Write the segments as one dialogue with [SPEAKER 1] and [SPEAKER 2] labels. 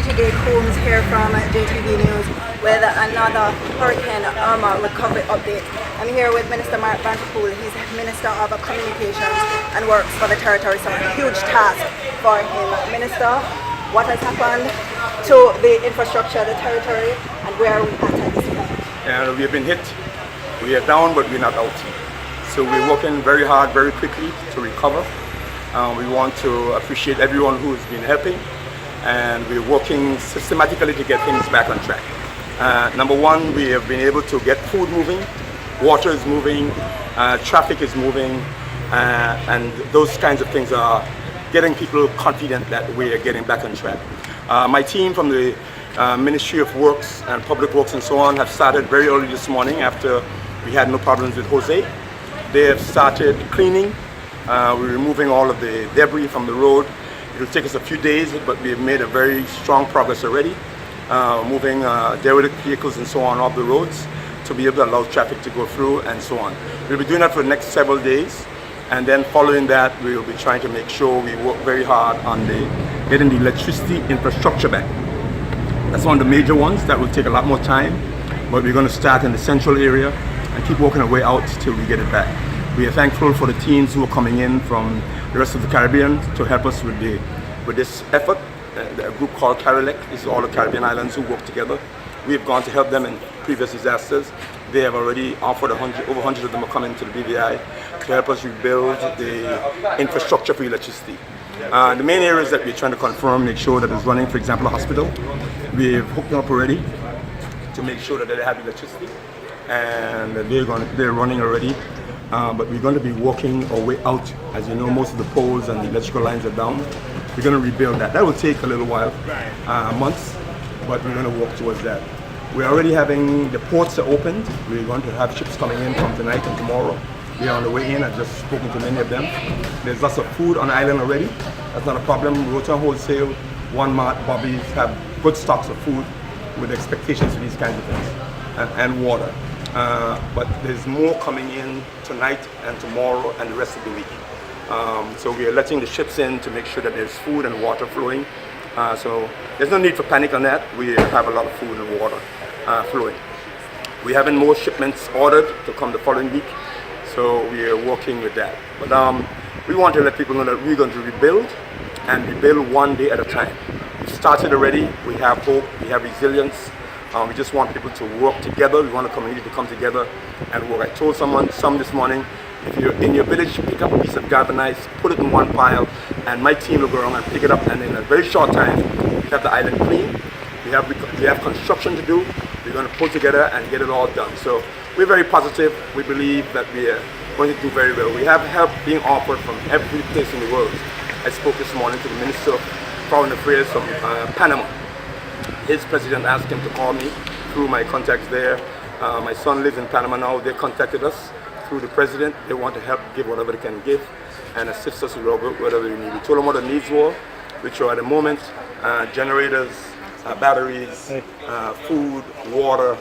[SPEAKER 1] Mitigate Coombs here from JTV News with another Hurricane Irma recovery update. I'm here with Minister Mark Vanderpool. He's Minister of Communications and works for the territory, so a huge task for him. Minister, what has happened to the infrastructure of the territory and where are we at this point?
[SPEAKER 2] We have been hit. We are down, but we're not out. So we're working very hard, very quickly to recover. We want to appreciate everyone who's been helping, and we're working systematically to get things back on track. Number one, we have been able to get food moving, water is moving, traffic is moving, and those kinds of things are getting people confident that we are getting back on track. My team from the Ministry of Works and Public Works and so on have started very early this morning after we had no problems with Jose. They have started cleaning. We're removing all of the debris from the road. It will take us a few days, but we have made a very strong progress already, moving derelict vehicles and so on off the roads to be able to allow traffic to go through and so on. We'll be doing that for the next several days, and then following that, we will be trying to make sure we work very hard on getting the electricity infrastructure back. That's one of the major ones that will take a lot more time, but we're going to start in the central area and keep working our way out till we get it back. We are thankful for the teams who are coming in from the rest of the Caribbean to help us with this effort. A group called CARILEC, this is all the Caribbean islands who work together. We have gone to help them in previous disasters. They have already offered over 100 of them are coming to the BVI to help us rebuild the infrastructure for electricity. The main areas that we're trying to confirm, make sure that it's running, for example, a hospital. We've hooked them up already to make sure that they have electricity, and they're running already. But we're going to be working our way out. As you know, most of the poles and the electrical lines are down. We're going to rebuild that. That will take a little while, months, but we're going to work towards that. We're already having, the ports are opened. We're going to have ships coming in from tonight and tomorrow. We are on the way in. I've just spoken to many of them. There's lots of food on the island already. That's not a problem. Rota Wholesale, One Mart, Bobby's have good stocks of food with expectations for these kinds of things, and water. But there's more coming in tonight and tomorrow and the rest of the week. So we are letting the ships in to make sure that there's food and water flowing. So there's no need for panic on that. We have a lot of food and water flowing. We're having more shipments ordered to come the following week. So we are working with that. But we want to let people know that we're going to rebuild, and rebuild one day at a time. We've started already. We have hope. We have resilience. We just want people to work together. We want the community to come together and work. I told some this morning, if you're in your village, pick up a piece of galvanized, put it in one pile, and my team will go around and pick it up, and in a very short time, we have the island clean. We have construction to do. We're going to pull together and get it all done. So we're very positive. We believe that we are going to do very well. We have help being offered from every place in the world. I spoke this morning to the Minister of Foreign Affairs from Panama. His president asked him to call me through my contacts there. My son lives in Panama now. They contacted us through the president. They want to help give whatever they can give and assist us with whatever we need. We told them what the needs were, which are at the moment generators, batteries, food, water,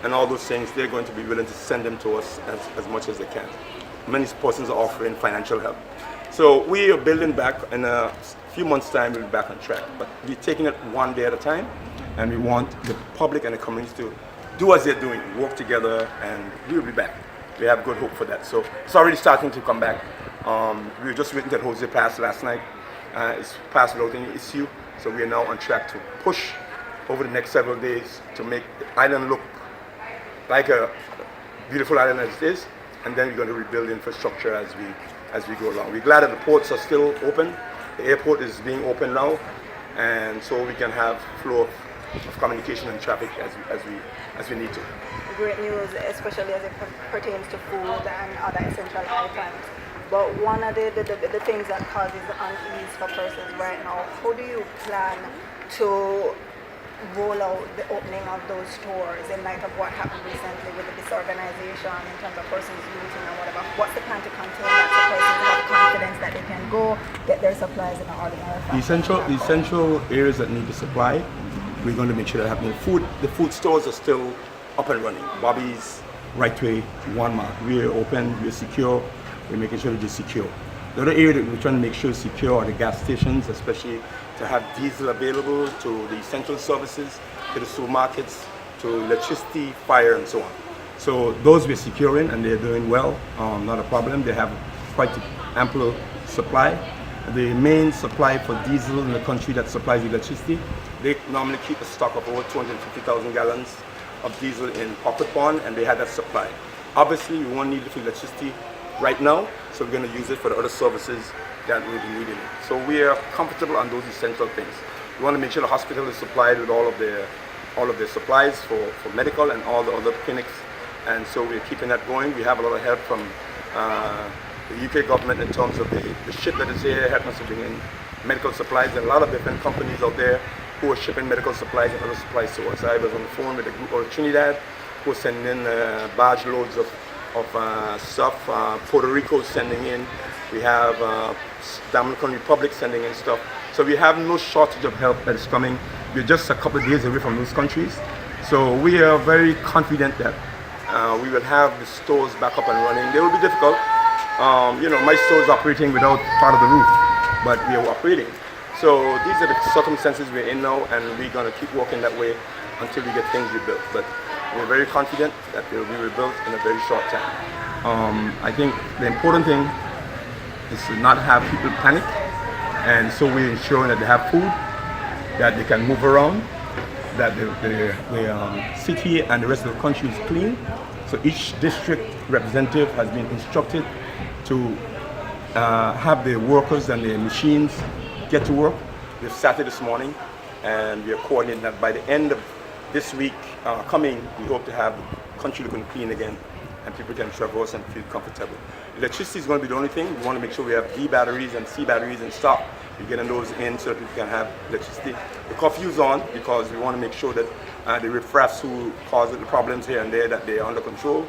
[SPEAKER 2] and all those things. They're going to be willing to send them to us as much as they can. Many persons are offering financial help. So we are building back. In a few months' time, we'll be back on track. But we're taking it one day at a time, and we want the public and the community to do as they're doing, work together, and we'll be back. We have good hope for that. So it's already starting to come back. We were just waiting that Jose passed last night. It's passed without any issue. So we are now on track to push over the next several days to make the island look like a beautiful island as it is, and then we're going to rebuild the infrastructure as we go along. We're glad that the ports are still open. The airport is being open now, and so we can have flow of communication and traffic as we need to.
[SPEAKER 1] Great news, especially as it pertains to food and other essential items. But one of the things that causes unease for persons right now, how do you plan to roll out the opening of those stores in light of what happened recently with the disorganization in terms of persons looting and whatever? What's the plan to contain that so persons have confidence that they can go get their supplies in an ordinary fashion?
[SPEAKER 2] The essential areas that need the supply, we're going to make sure that happening. The food stores are still up and running. Bobby's, Right Way, One Mart. We're open, we're secure, we're making sure that it's secure. The other area that we're trying to make sure is secure are the gas stations, especially to have diesel available to the essential services, to the supermarkets, to electricity, fire, and so on. So those we're securing, and they're doing well, not a problem. They have quite ample supply. The main supply for diesel in the country that supplies electricity, they normally keep a stock of over 250,000 gallons of diesel in Pocket Pond, and they had that supply. Obviously, we won't need it for electricity right now, so we're going to use it for the other services that we'll be needing. So we are comfortable on those essential things. We want to make sure the hospital is supplied with all of their supplies for medical and all the other clinics, and so we're keeping that going. We have a lot of help from the UK government in terms of the ship that is here, helping us to bring in medical supplies, and a lot of different companies out there who are shipping medical supplies and other supplies to us. I was on the phone with a group out of Trinidad who are sending in barge loads of stuff. Puerto Rico is sending in. We have Dominican Republic sending in stuff. So we have no shortage of help that is coming. We're just a couple of days away from those countries. So we are very confident that we will have the stores back up and running. They will be difficult. My store is operating without part of the roof, but we are operating. So these are the circumstances we're in now, and we're going to keep working that way until we get things rebuilt. But we're very confident that they will be rebuilt in a very short time. I think the important thing is to not have people panic, and so we're ensuring that they have food, that they can move around, that the city and the rest of the country is clean. So each district representative has been instructed to have the workers and the machines get to work. We've started this morning, and we are coordinating that by the end of this week coming, we hope to have the country looking clean again, and people can traverse and feel comfortable. Electricity is going to be the only thing. We want to make sure we have D batteries and C batteries in stock. We're getting those in so that people can have electricity. The curfew is on because we want to make sure that the riffraffs who cause the problems here and there, that they are under control,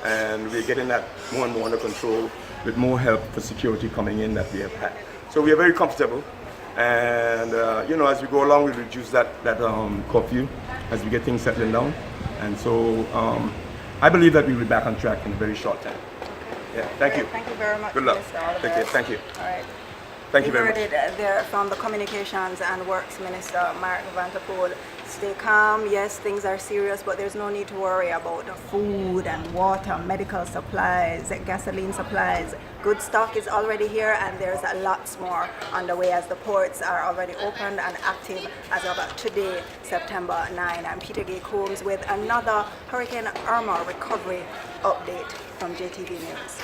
[SPEAKER 2] and we're getting that more and more under control with more help for security coming in that we have had. So we are very comfortable, and as we go along, we'll reduce that curfew as we get things settling down, and so I believe that we'll be back on track in a very short time. Yeah, thank you.
[SPEAKER 1] Thank you very much.
[SPEAKER 2] Good luck.
[SPEAKER 1] Minister.
[SPEAKER 2] Take care. Thank you.
[SPEAKER 1] All right.
[SPEAKER 2] Thank you very much.
[SPEAKER 1] We heard it there from the Communications and Works Minister, Mark Van der Poel. Stay calm. Yes, things are serious, but there's no need to worry about the food and water, medical supplies, gasoline supplies. Good stock is already here, and there's a lot more on the way as the ports are already opened and active as of today, September 9. I'm Peter Gay Combs with another Hurricane Irma recovery update from JTV News.